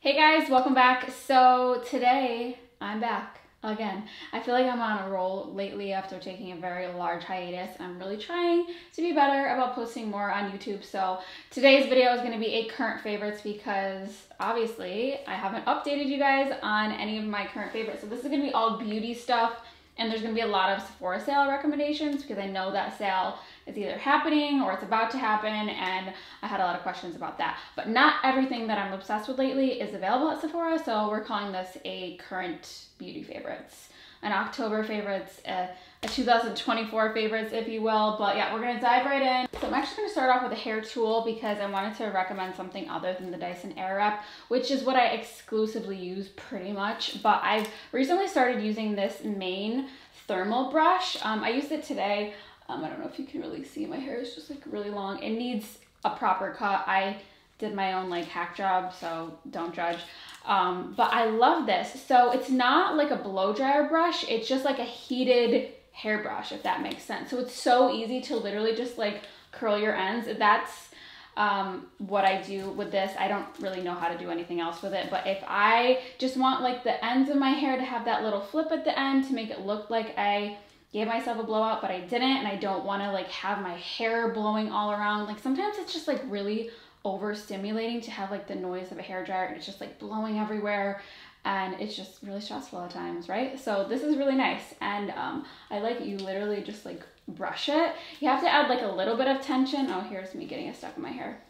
Hey guys, welcome back. So today I'm back again. I feel like I'm on a roll lately after taking a very large hiatus. I'm really trying to be better about posting more on YouTube. So today's video is going to be a current favorites because obviously I haven't updated you guys on any of my current favorites. So this is going to be all beauty stuff, and there's going to be a lot of Sephora sale recommendations because I know that sale is either happening or it's about to happen, and I had a lot of questions about that. But not everything that I'm obsessed with lately is available at Sephora, so we're calling this a current beauty favorites, an October favorites, a 2024 favorites, if you will. But yeah, we're gonna dive right in. So I'm actually gonna start off with a hair tool because I wanted to recommend something other than the Dyson Airwrap, which is what I exclusively use pretty much. But I've recently started using this main thermal brush. I used it today. I don't know if you can really see, my hair is just like really long. It needs a proper cut. I did my own like hack job, so don't judge. But I love this. So it's not like a blow dryer brush. It's just like a heated hairbrush, if that makes sense. So it's so easy to literally just like curl your ends. That's what I do with this. I don't really know how to do anything else with it, but if I just want like the ends of my hair to have that little flip at the end to make it look like I gave myself a blowout, but I didn't, and I don't want to like have my hair blowing all around. Like sometimes it's just like really overstimulating to have like the noise of a hairdryer and it's just like blowing everywhere, and it's just really stressful at times, right? So this is really nice, and I like you literally just like brush it. You have to add like a little bit of tension. Oh, here's me getting it stuck in my hair.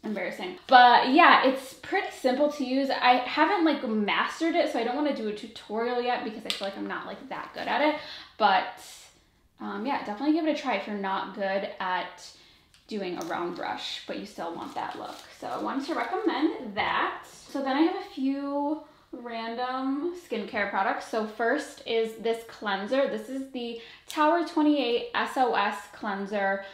Embarrassing. But yeah, it's pretty simple to use. I haven't like mastered it, so I don't want to do a tutorial yet because I feel like I'm not like that good at it. But yeah, definitely give it a try if you're not good at doing a round brush, but you still want that look. So I wanted to recommend that. So then I have a few random skincare products. So first is this cleanser. This is the Tower 28 SOS cleanser.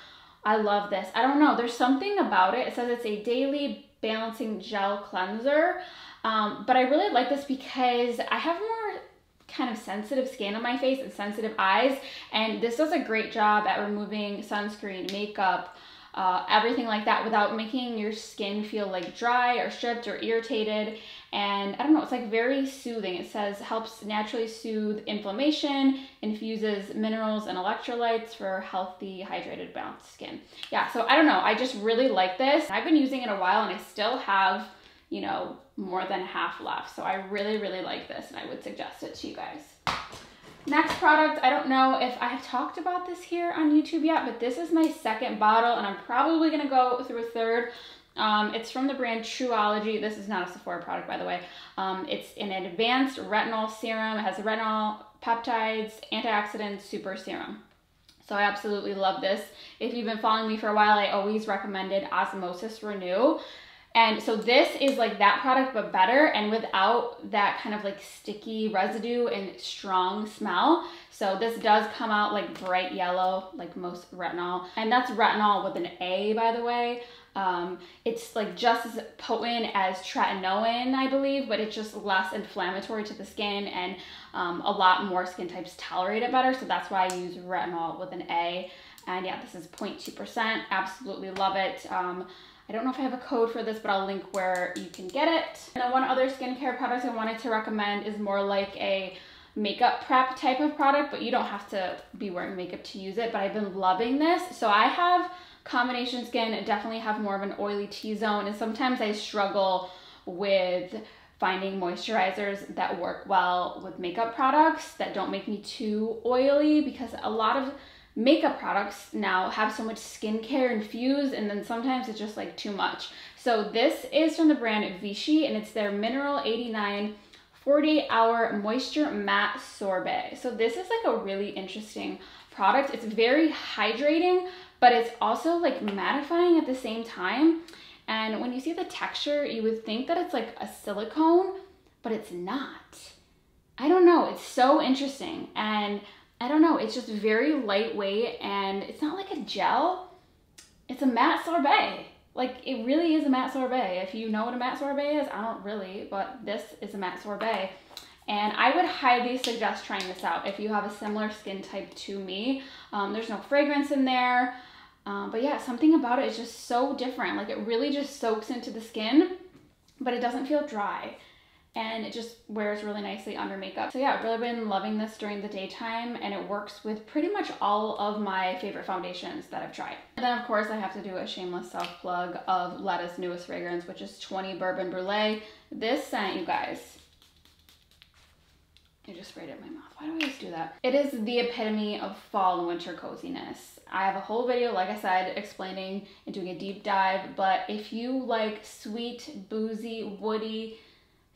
I love this. I don't know, there's something about it. It says it's a daily balancing gel cleanser, but I really like this because I have more kind of sensitive skin on my face and sensitive eyes, and this does a great job at removing sunscreen, makeup, everything like that without making your skin feel like dry or stripped or irritated. And I don't know, it's like very soothing. It says helps naturally soothe inflammation, infuses minerals and electrolytes for healthy, hydrated, balanced skin. Yeah, so I don't know, I just really like this. I've been using it a while and I still have, you know, more than half left. So I really, really like this and I would suggest it to you guys. Next product, I don't know if I have talked about this here on YouTube yet, but this is my second bottle and I'm probably gonna go through a third. It's from the brand Truology. This is not a Sephora product, by the way. It's an advanced retinol serum. It has retinol, peptides, antioxidants, super serum. So I absolutely love this. If you've been following me for a while, I always recommended Osmosis Renew. And so this is like that product, but better and without that kind of like sticky residue and strong smell. So this does come out like bright yellow, like most retinol. And that's retinol with an A, by the way. It's like just as potent as tretinoin, I believe, but it's just less inflammatory to the skin, and a lot more skin types tolerate it better. So that's why I use retinol with an A. And yeah, this is 0.2%. Absolutely love it. I don't know if I have a code for this, but I'll link where you can get it. And then one other skincare product I wanted to recommend is more like a makeup prep type of product, but you don't have to be wearing makeup to use it, but I've been loving this. So I have combination skin, definitely have more of an oily T-zone, and sometimes I struggle with finding moisturizers that work well with makeup products that don't make me too oily, because a lot of makeup products now have so much skincare infused, and then sometimes it's just like too much. So this is from the brand Vichy, and it's their Mineral 89 48-hour moisture matte sorbet. So this is like a really interesting product. It's very hydrating, but it's also like mattifying at the same time. And when you see the texture, you would think that it's like a silicone, but it's not. I don't know, it's so interesting. And I don't know, it's just very lightweight, and it's not like a gel. It's a matte sorbet. Like, it really is a matte sorbet. If you know what a matte sorbet is, I don't really, but this is a matte sorbet. And I would highly suggest trying this out if you have a similar skin type to me. There's no fragrance in there. But yeah, something about it is just so different. Like, it really just soaks into the skin. but it doesn't feel dry. And it just wears really nicely under makeup. So yeah, I've really been loving this during the daytime, and it works with pretty much all of my favorite foundations that I've tried. And then of course I have to do a shameless self plug of Letta's newest fragrance, which is 20 Bourbon Brulee. This scent, you guys, I just sprayed it in my mouth. Why do I always do that? It is the epitome of fall and winter coziness. I have a whole video, like I said, explaining and doing a deep dive, but if you like sweet, boozy, woody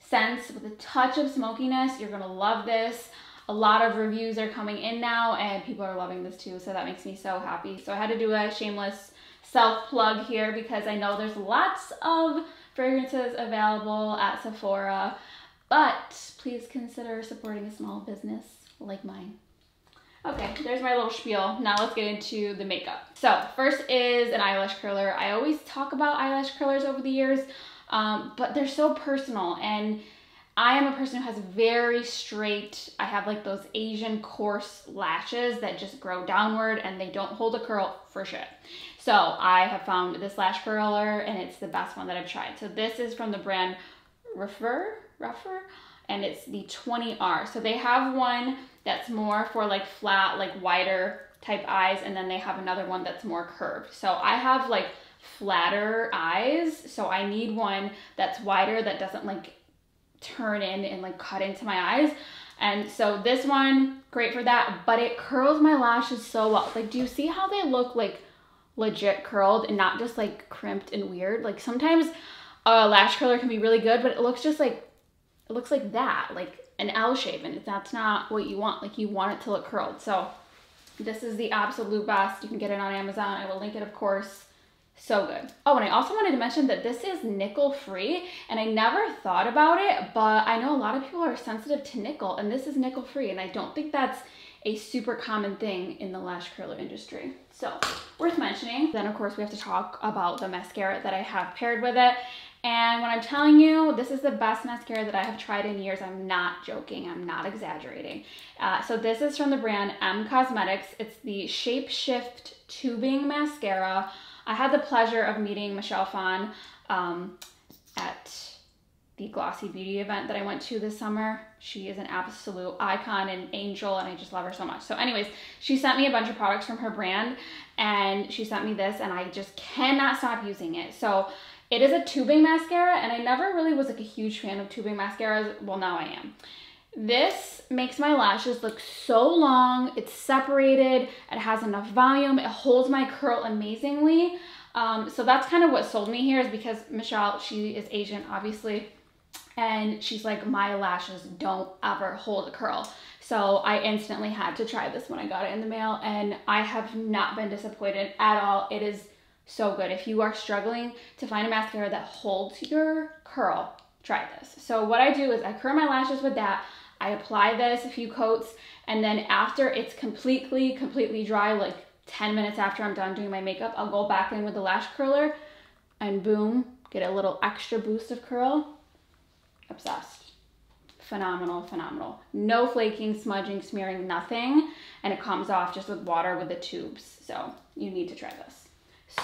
scents with a touch of smokiness, you're gonna love this. A lot of reviews are coming in now and people are loving this too, so that makes me so happy. So I had to do a shameless self-plug here because I know there's lots of fragrances available at Sephora, but please consider supporting a small business like mine. Okay, there's my little spiel. Now let's get into the makeup. So first is an eyelash curler. I always talk about eyelash curlers over the years, but they're so personal, and I am a person who has very straight, I have like those Asian coarse lashes that just grow downward and they don't hold a curl for shit. So I have found this lash curler and it's the best one that I've tried. So this is from the brand Ruffer, and it's the 20R. So they have one that's more for like flat, like wider type eyes, and then they have another one that's more curved. So I have like flatter eyes, so I need one that's wider that doesn't like turn in and like cut into my eyes. And so this one, great for that, but it curls my lashes so well. Like, do you see how they look like legit curled and not just like crimped and weird? Like sometimes a lash curler can be really good, but it looks just like, it looks like that, like an L shape, and that's not what you want. Like you want it to look curled. So this is the absolute best. You can get it on Amazon. I will link it, of course. So good. Oh, and I also wanted to mention that this is nickel free, and I never thought about it, but I know a lot of people are sensitive to nickel, and this is nickel free, and I don't think that's a super common thing in the lash curler industry. So worth mentioning. Then of course we have to talk about the mascara that I have paired with it. And when I'm telling you, this is the best mascara that I have tried in years, I'm not joking, I'm not exaggerating. So this is from the brand M Cosmetics. It's the SHAPESHIFT Tubing Mascara. I had the pleasure of meeting Michelle Phan at the Glossy Beauty event that I went to this summer. She is an absolute icon and angel, and I just love her so much. So anyways, she sent me a bunch of products from her brand, and she sent me this, and I just cannot stop using it. So it is a tubing mascara, and I never really was like a huge fan of tubing mascaras. Well, now I am. This makes my lashes look so long, it's separated, it has enough volume, it holds my curl amazingly. So that's kind of what sold me here, is because Michelle, she is Asian obviously, and she's like, my lashes don't ever hold a curl. So I instantly had to try this when I got it in the mail, and I have not been disappointed at all. It is so good. If you are struggling to find a mascara that holds your curl, try this. So what I do is I curl my lashes with that. I apply this a few coats, and then after it's completely dry, like 10 minutes after I'm done doing my makeup, I'll go back in with the lash curler and boom, get a little extra boost of curl. Obsessed. Phenomenal, phenomenal. No flaking, smudging, smearing, nothing. And it comes off just with water with the tubes. So you need to try this.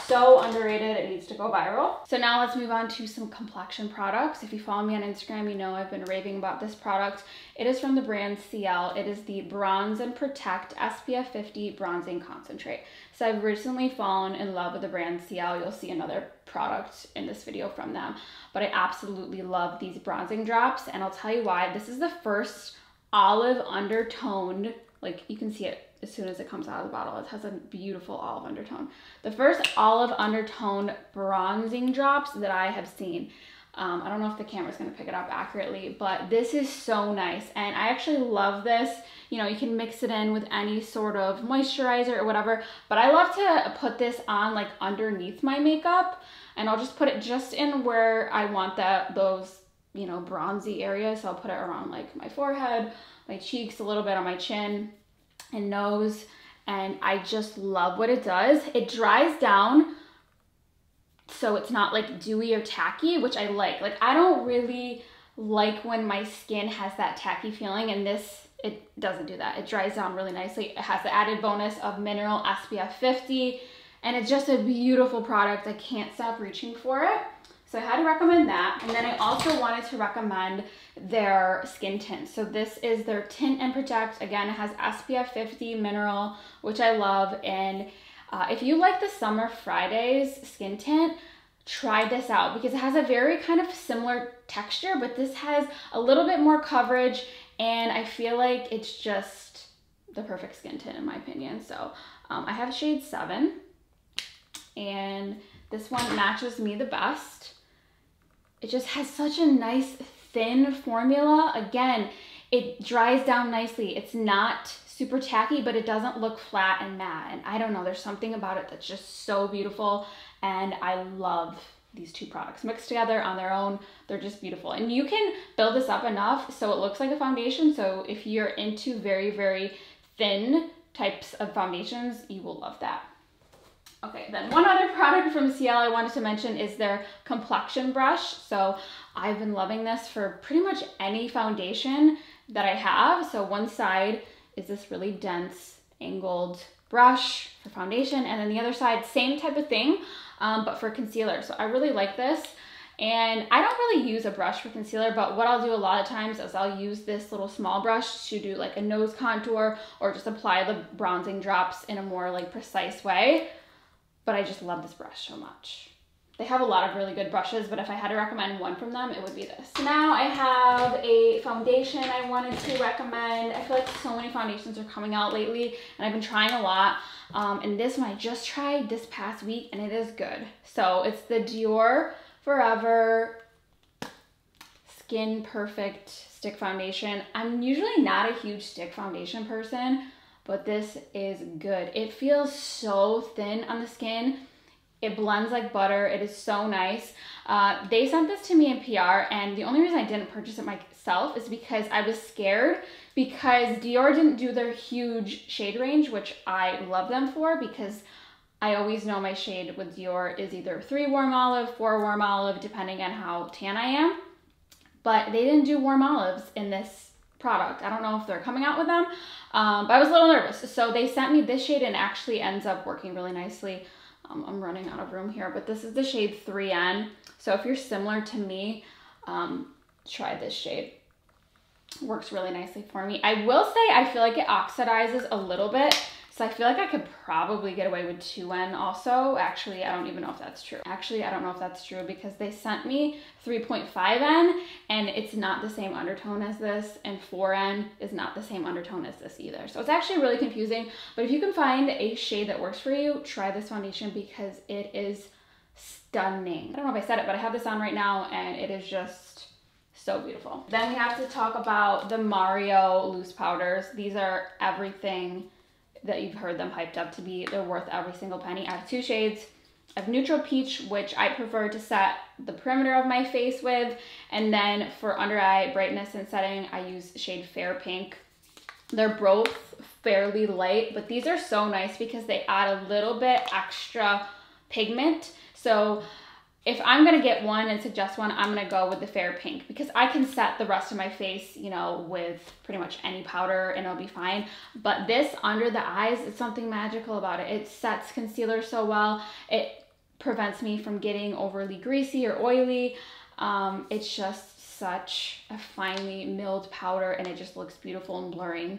So underrated, it needs to go viral. So now let's move on to some complexion products. If you follow me on Instagram, you know I've been raving about this product. It is from the brand CIELE. It is the Bronze and Protect SPF 50 Bronzing Concentrate. So I've recently fallen in love with the brand CIELE. You'll see another product in this video from them. But I absolutely love these bronzing drops, and I'll tell you why. This is the first olive undertoned, like you can see it as soon as it comes out of the bottle. It has a beautiful olive undertone. The first olive undertone bronzing drops that I have seen. I don't know if the camera's gonna pick it up accurately, but this is so nice. And I actually love this. You know, you can mix it in with any sort of moisturizer or whatever, but I love to put this on like underneath my makeup, and I'll just put it just in where I want those, you know, bronzy areas. So I'll put it around like my forehead, my cheeks, a little bit on my chin and nose, and I just love what it does. It dries down so it's not like dewy or tacky, which I like. Like I don't really like when my skin has that tacky feeling, and this, it doesn't do that. It dries down really nicely. It has the added bonus of mineral SPF 50, and it's just a beautiful product. I can't stop reaching for it. So I had to recommend that. And then I also wanted to recommend their skin tint. So this is their Tint and Protect. Again, it has SPF 50 mineral, which I love. And if you like the Summer Fridays skin tint, try this out because it has a very kind of similar texture, but this has a little bit more coverage, and I feel like it's just the perfect skin tint in my opinion. So I have shade 7, and this one matches me the best. It just has such a nice thin formula. Again, it dries down nicely. It's not super tacky, but it doesn't look flat and matte. And I don't know, there's something about it that's just so beautiful. And I love these two products mixed together on their own. They're just beautiful. And you can build this up enough so it looks like a foundation. So if you're into very, very thin types of foundations, you will love that. Okay, then one other product from CIELE I wanted to mention is their complexion brush. So I've been loving this for pretty much any foundation that I have. So one side is this really dense angled brush for foundation, and then the other side, same type of thing, but for concealer. So I really like this. And I don't really use a brush for concealer, but what I'll do a lot of times is I'll use this little small brush to do like a nose contour or just apply the bronzing drops in a more like precise way. But I just love this brush so much. They have a lot of really good brushes, but if I had to recommend one from them, it would be this. Now I have a foundation I wanted to recommend. I feel like so many foundations are coming out lately, and I've been trying a lot. And this one I just tried this past week, and it is good. So it's the DIOR Forever Skin Perfect Stick Foundation. I'm usually not a huge stick foundation person, but this is good. It feels so thin on the skin. It blends like butter. It is so nice. They sent this to me in PR, and the only reason I didn't purchase it myself is because I was scared, because Dior didn't do their huge shade range, which I love them for, because I always know my shade with Dior is either 3 warm olive, 4 warm olive, depending on how tan I am. But they didn't do warm olives in this product. I don't know if they're coming out with them, but I was a little nervous. So they sent me this shade, and actually ends up working really nicely. I'm running out of room here, but this is the shade 3N. So if you're similar to me, try this shade. Works really nicely for me. I will say I feel like it oxidizes a little bit, so I feel like I could probably get away with 2N also. Actually, I don't even know if that's true. Because they sent me 3.5N, and it's not the same undertone as this, and 4N is not the same undertone as this either. So it's actually really confusing, but if you can find a shade that works for you, try this foundation because it is stunning. I don't know if I said it, but I have this on right now, and it is just so beautiful. Then we have to talk about the Mario loose powders. These are everything that you've heard them hyped up to be. They're worth every single penny. I have 2 shades. I have Neutral Peach, which I prefer to set the perimeter of my face with, and then for under eye brightness and setting, I use shade Fair Pink. They're both fairly light, but these are so nice because they add a little bit extra pigment. So if I'm gonna get one and suggest one, I'm gonna go with the Fair Pink because I can set the rest of my face, you know, with pretty much any powder and it'll be fine. But this under the eyes, it's something magical about it. It sets concealer so well. It prevents me from getting overly greasy or oily. It's just such a finely milled powder, and it just looks beautiful and blurring,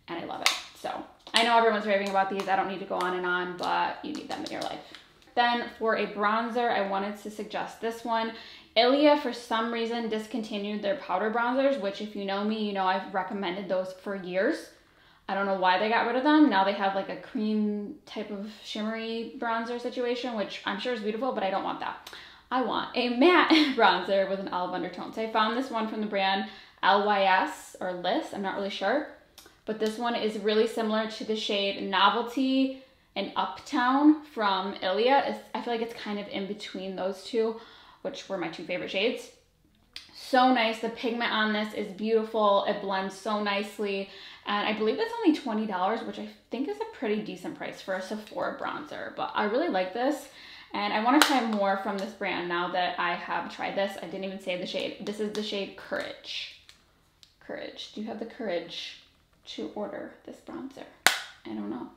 and I love it. So I know everyone's raving about these. I don't need to go on and on, but you need them in your life. Then for a bronzer, I wanted to suggest this one. Ilia, for some reason, discontinued their powder bronzers, which if you know me, you know I've recommended those for years. I don't know why they got rid of them. Now they have like a cream type of shimmery bronzer situation, which I'm sure is beautiful, but I don't want that. I want a matte bronzer with an olive undertone. So I found this one from the brand LYS or Liss, I'm not really sure. But this one is really similar to the shade Novelty and Uptown from Ilia. I feel like it's kind of in between those two, which were my 2 favorite shades. So nice. The pigment on this is beautiful. It blends so nicely. And I believe it's only $20, which I think is a pretty decent price for a Sephora bronzer. But I really like this. And I want to try more from this brand now that I have tried this. I didn't even say the shade. This is the shade Courage. Courage. Do you have the courage to order this bronzer? I don't know.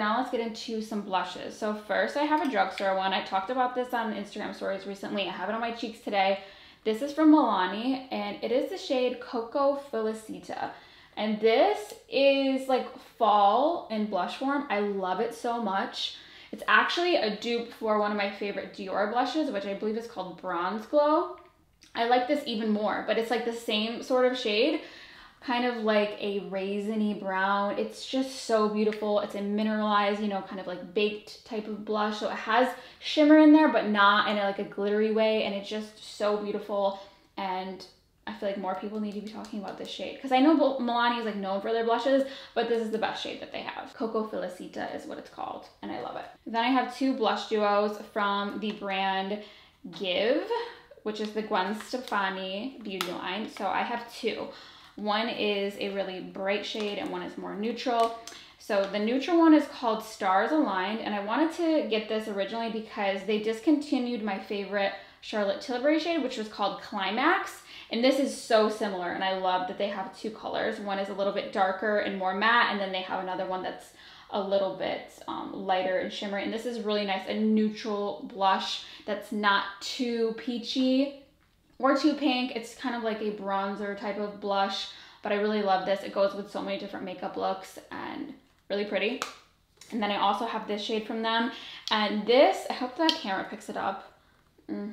Now let's get into some blushes. So first I have a drugstore one. I talked about this on Instagram stories recently. I have it on my cheeks today. This is from MILANI, and it is the shade COCO FELICITA. And this is like fall in blush form. I love it so much. It's actually a dupe for one of my favorite DIOR blushes, which I believe is called Bronze Glow. I like this even more, but it's like the same sort of shade, kind of like a raisiny brown. It's just so beautiful. It's a mineralized, you know, kind of like baked type of blush. So it has shimmer in there, but not in like a glittery way. And it's just so beautiful. And I feel like more people need to be talking about this shade, because I know MILANI is like known for their blushes, but this is the best shade that they have. COCO FELICITA is what it's called, and I love it. Then I have two blush duos from the brand GXVE, which is the Gwen Stefani beauty line. So I have two. One is a really bright shade and one is more neutral. So the neutral one is called Stars Aligned, and I wanted to get this originally because they discontinued my favorite Charlotte Tilbury shade, which was called Climax. And this is so similar, and I love that they have two colors. One is a little bit darker and more matte, and then they have another one that's a little bit lighter and shimmery. And this is really nice, a neutral blush that's not too peachy or too pink. It's kind of like a bronzer type of blush, but I really love this. It goes with so many different makeup looks and really pretty. And then I also have this shade from them. And this, I hope that camera picks it up. It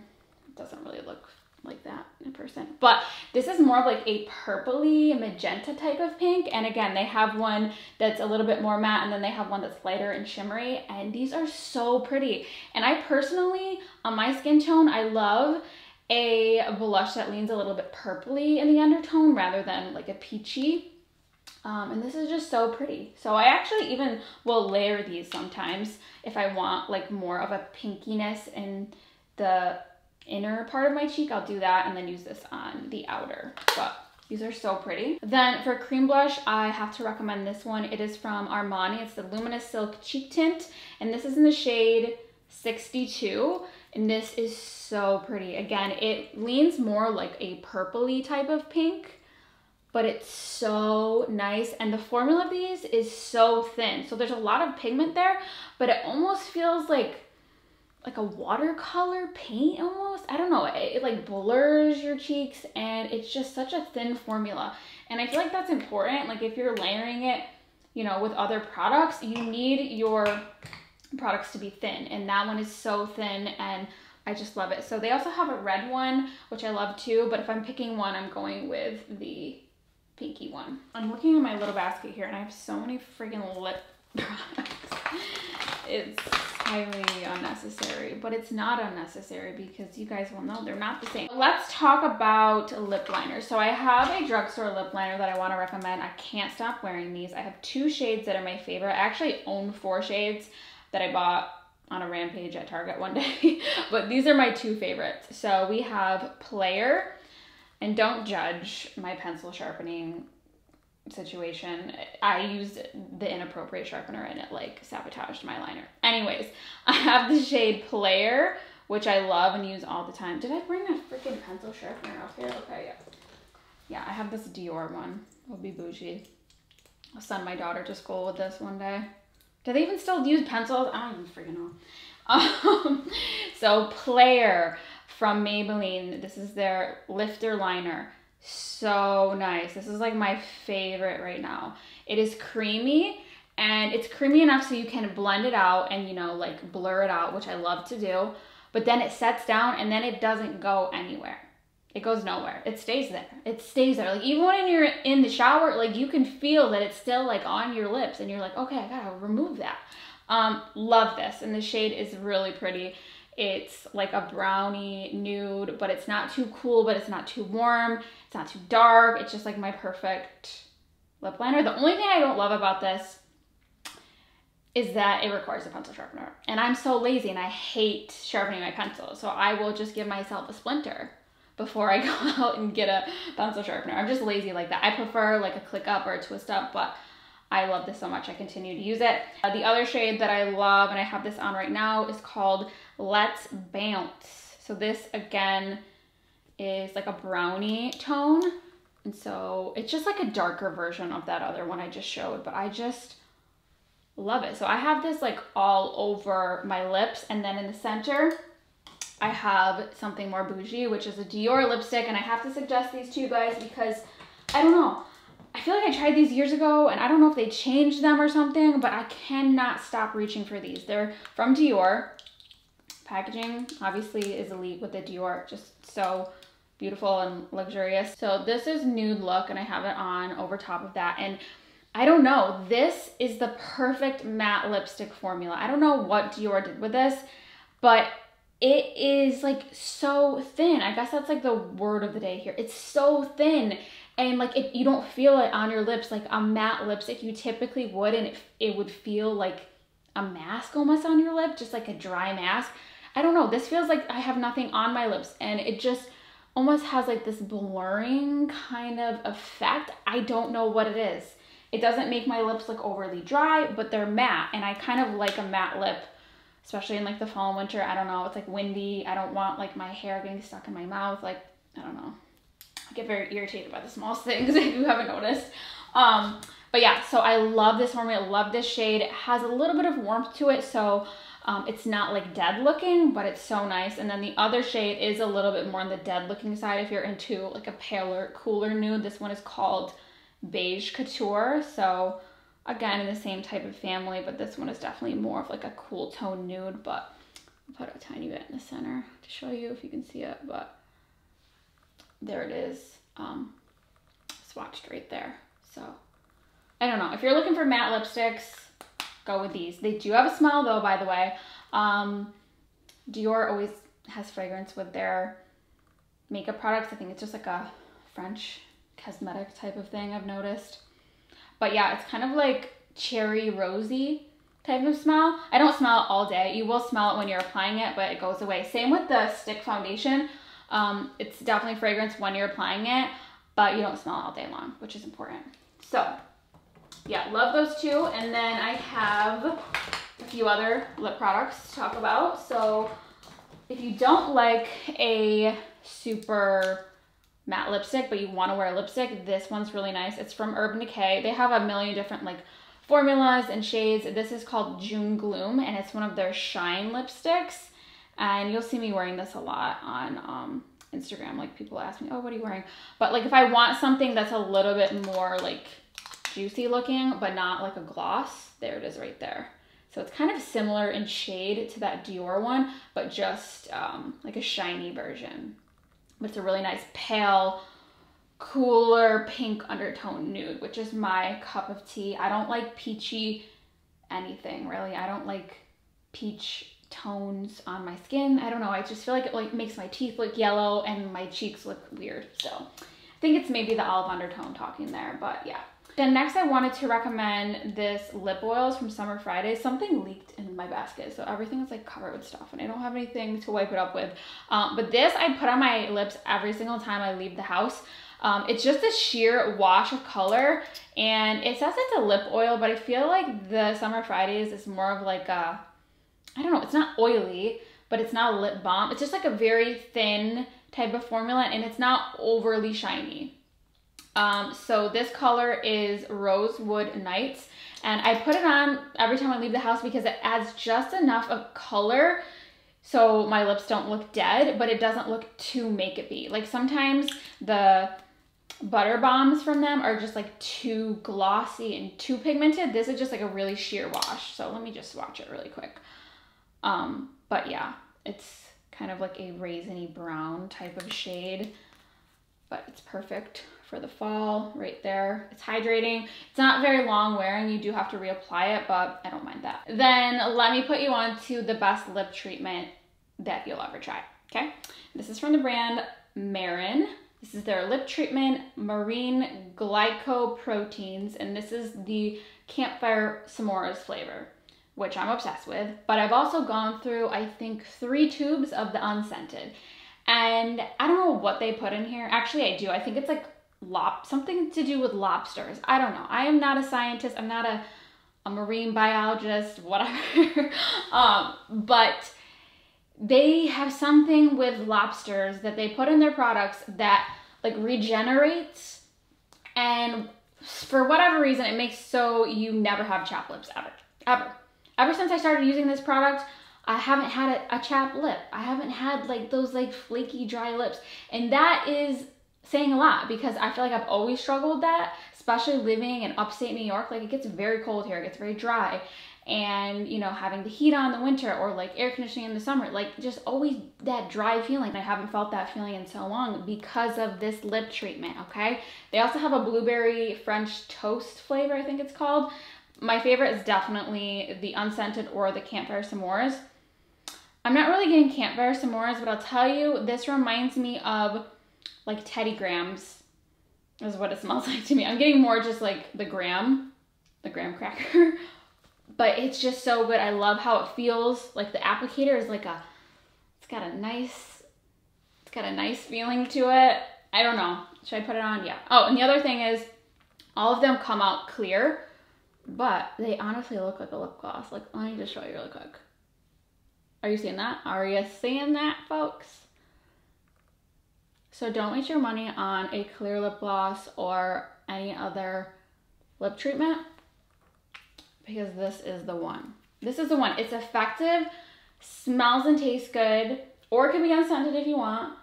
doesn't really look like that in person, but this is more of like a purpley magenta type of pink. And again, they have one that's a little bit more matte, and then they have one that's lighter and shimmery, and these are so pretty. And I personally, on my skin tone, I love a blush that leans a little bit purpley in the undertone rather than like a peachy. And this is just so pretty. So I actually even will layer these sometimes if I want like more of a pinkiness in the inner part of my cheek. I'll do that and then use this on the outer. But these are so pretty. Then for cream blush, I have to recommend this one. It is from Armani. It's the Luminous Silk Cheek Tint, and this is in the shade 62. And this is so pretty. Again, it leans more like a purpley type of pink, but it's so nice. And the formula of these is so thin. So there's a lot of pigment there, but it almost feels like a watercolor paint almost. I don't know. It like blurs your cheeks, and it's just such a thin formula. And I feel like that's important. Like if you're layering it, you know, with other products, you need your products to be thin, and that one is so thin, and I just love it. So they also have a red one, which I love too, but if I'm picking one, I'm going with the pinky one. I'm looking at my little basket here, and I have so many freaking lip products. It's highly unnecessary, but it's not unnecessary because you guys will know they're not the same. Let's talk about lip liners. So I have a drugstore lip liner that I want to recommend. I can't stop wearing these. I have two shades that are my favorite. I actually own 4 shades that I bought on a rampage at Target one day, but these are my 2 favorites. So we have Player, and don't judge my pencil sharpening situation. I used the inappropriate sharpener and it like sabotaged my liner. Anyways, I have the shade Player, which I love and use all the time. Did I bring a freaking pencil sharpener up here? Okay, yeah. Yeah, I have this DIOR one. It'll be bougie. I'll send my daughter to school with this one day. Do they even still use pencils? I don't even freaking know. So Player from Maybelline. This is their lifter liner. So nice. This is like my favorite right now. It is creamy, and it's creamy enough so you can blend it out and, you know, like blur it out, which I love to do. But then it sets down, and then it doesn't go anywhere. It goes nowhere. It stays there. It stays there. Like even when you're in the shower, like you can feel that it's still like on your lips, and you're like, okay, I gotta remove that. Love this. And the shade is really pretty. It's like a brownie nude, but it's not too cool, but it's not too warm. It's not too dark. It's just like my perfect lip liner. The only thing I don't love about this is that it requires a pencil sharpener. And I'm so lazy and I hate sharpening my pencil. So I will just give myself a splinter before I go out and get a pencil sharpener. I'm just lazy like that. I prefer like a click up or a twist up, but I love this so much. I continue to use it. The other shade that I love, and I have this on right now, is called Let's Bounce. So this again is like a brownie tone. And so it's just like a darker version of that other one I just showed, but I just love it. So I have this like all over my lips, and then in the center, I have something more bougie, which is a Dior lipstick, and I have to suggest these to you guys because, I don't know, I feel like I tried these years ago, and I don't know if they changed them or something, but I cannot stop reaching for these. They're from Dior. Packaging obviously is elite with the Dior, just so beautiful and luxurious. So this is nude look, and I have it on over top of that, and I don't know, this is the perfect matte lipstick formula. I don't know what Dior did with this, but it is like so thin. I guess that's like the word of the day here. It's so thin, and like you don't feel it on your lips like a matte lipstick you typically would, and it would feel like a mask almost on your lip, just like a dry mask. I don't know, this feels like I have nothing on my lips, and it just almost has like this blurring kind of effect. I don't know what it is. It doesn't make my lips look overly dry, but they're matte, and I kind of like a matte lip, especially in like the fall and winter. I don't know, it's like windy. I don't want like my hair getting stuck in my mouth. Like, I don't know. I get very irritated by the smallest things if you haven't noticed. But yeah, so I love this formula, love this shade. It has a little bit of warmth to it, so it's not like dead looking, but it's so nice. And then the other shade is a little bit more on the dead looking side if you're into like a paler, cooler nude. This one is called Beige Couture. So again, in the same type of family, but this one is definitely more of like a cool tone nude, but I'll put a tiny bit in the center to show you if you can see it, but there it is, swatched right there. So I don't know, if you're looking for matte lipsticks, go with these. They do have a smell though, by the way. Dior always has fragrance with their makeup products. I think it's just like a French cosmetic type of thing, I've noticed. But yeah, it's kind of like cherry rosy type of smell. I don't smell it all day. You will smell it when you're applying it, but it goes away. Same with the stick foundation. It's definitely fragrance when you're applying it, but you don't smell it all day long, which is important. So yeah, love those two. And then I have a few other lip products to talk about. So if you don't like a super matte lipstick, but you want to wear a lipstick, this one's really nice. It's from Urban Decay. They have a million different like formulas and shades. This is called June Gloom, and it's one of their shine lipsticks. And you'll see me wearing this a lot on Instagram. Like people ask me, oh, what are you wearing? But like if I want something that's a little bit more like juicy looking, but not like a gloss, there it is right there. So it's kind of similar in shade to that Dior one, but just like a shiny version. But it's a really nice pale, cooler pink undertone nude, which is my cup of tea. I don't like peachy anything, really. I don't like peach tones on my skin. I don't know. I just feel like it like makes my teeth look yellow and my cheeks look weird. So I think it's maybe the olive undertone talking there, but yeah. Then next I wanted to recommend this lip oils from Summer Fridays. Something leaked in my basket, so everything is like covered with stuff and I don't have anything to wipe it up with. But this I put on my lips every single time I leave the house. It's just a sheer wash of color, and it says it's a lip oil, but I feel like the Summer Fridays is more of like a, I don't know, it's not oily, but it's not a lip balm. It's just like a very thin type of formula, and it's not overly shiny. So this color is Rosewood Nights, and I put it on every time I leave the house because it adds just enough of color so my lips don't look dead, but it doesn't look too make-it-be. Like sometimes the butter bombs from them are just like too glossy and too pigmented. This is just like a really sheer wash. So let me just swatch it really quick. But yeah, it's kind of like a raisiny brown type of shade, but it's perfect for the fall right there. It's hydrating. It's not very long wearing. You do have to reapply it, but I don't mind that. Then let me put you on to the best lip treatment that you'll ever try, okay? This is from the brand MARIN. This is their lip treatment, marine glycoproteins, and this is the Campfire S'mores flavor, which I'm obsessed with. But I've also gone through, I think, 3 tubes of the unscented. And I don't know what they put in here. Actually, I do. I think it's like something to do with lobsters. I don't know. I am not a scientist. I'm not a marine biologist, whatever. But they have something with lobsters that they put in their products that like regenerates, and for whatever reason it makes so you never have chapped lips ever. ever. Ever since I started using this product, I haven't had a chapped lip. I haven't had like those like flaky dry lips. And that is saying a lot because I feel like I've always struggled with that, especially living in upstate New York. Like it gets very cold here, it gets very dry. And you know, having the heat on in the winter or like air conditioning in the summer, like just always that dry feeling. I haven't felt that feeling in so long because of this lip treatment, okay? They also have a blueberry French toast flavor, I think it's called. My favorite is definitely the unscented or the campfire s'mores. I'm not really getting campfire s'mores, but I'll tell you, this reminds me of like Teddy Grahams is what it smells like to me. I'm getting more just like the graham cracker. But it's just so good. I love how it feels. Like the applicator is like it's got a nice feeling to it. I don't know. Should I put it on? Yeah. Oh, and the other thing is all of them come out clear, but they honestly look like a lip gloss. Like, let me just show you really quick. Are you seeing that? Are you seeing that, folks? So don't waste your money on a clear lip gloss or any other lip treatment, because this is the one. This is the one. It's effective, smells and tastes good, or it can be unscented if you want.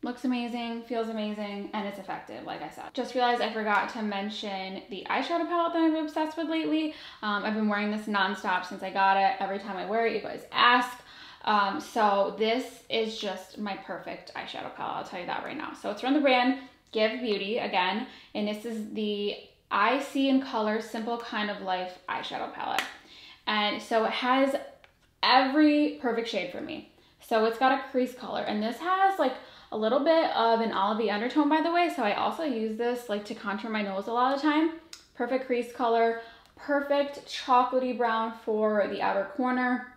Looks amazing, feels amazing, and it's effective, like I said. Just realized I forgot to mention the eyeshadow palette that I've been obsessed with lately. I've been wearing this nonstop since I got it. Every time I wear it, you guys ask. So this is just my perfect eyeshadow palette, I'll tell you that right now. So it's from the brand Give Beauty, again, and this is the I See in Color Simple Kind of Life eyeshadow palette. And so it has every perfect shade for me. So it's got a crease color, and this has like a little bit of an olivey undertone, by the way. So I also use this like to contour my nose a lot of the time. Perfect crease color, perfect chocolatey brown for the outer corner,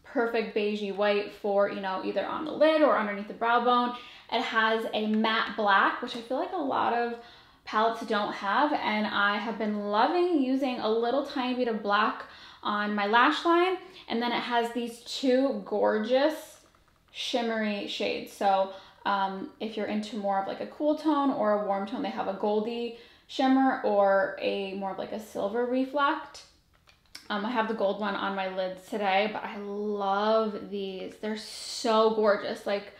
perfect beigey white for, you know, either on the lid or underneath the brow bone. It has a matte black, which I feel like a lot of palettes don't have, and I have been loving using a little tiny bit of black on my lash line. And then it has these two gorgeous shimmery shades. So if you're into more of like a cool tone or a warm tone, they have a goldy shimmer or a more of like a silver reflect. I have the gold one on my lids today, but I love these. They're so gorgeous. Like,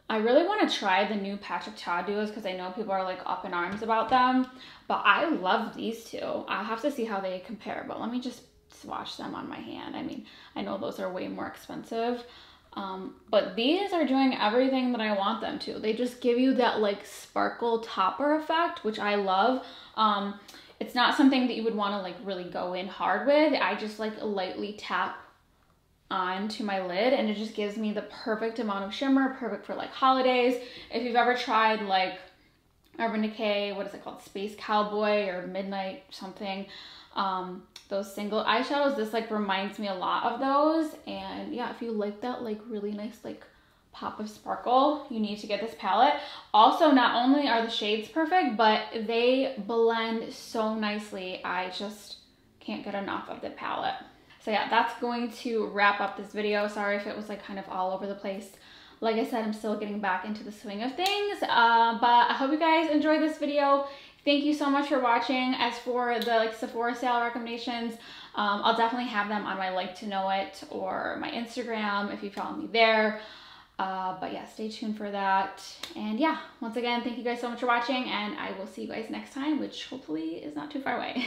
I really want to try the new Patrick Ta duos because I know people are like up in arms about them, but I love these two. I'll have to see how they compare, but let me just swatch them on my hand. I mean, I know those are way more expensive, but these are doing everything that I want them to. They just give you that like sparkle topper effect, which I love. It's not something that you would want to like really go in hard with. I just like lightly tap onto my lid, and it just gives me the perfect amount of shimmer, perfect for like holidays. If you've ever tried like Urban Decay, what is it called, Space Cowboy or Midnight something, those single eyeshadows, this like reminds me a lot of those. And yeah, if you like that like really nice like pop of sparkle, you need to get this palette. Also, not only are the shades perfect, but they blend so nicely. I just can't get enough of the palette. So yeah, that's going to wrap up this video. Sorry if it was like kind of all over the place. Like I said, I'm still getting back into the swing of things, but I hope you guys enjoyed this video. Thank you so much for watching. As for the like Sephora sale recommendations, I'll definitely have them on my Like to Know It or my Instagram if you follow me there. But yeah, stay tuned for that. And yeah, once again, thank you guys so much for watching, and I will see you guys next time, which hopefully is not too far away.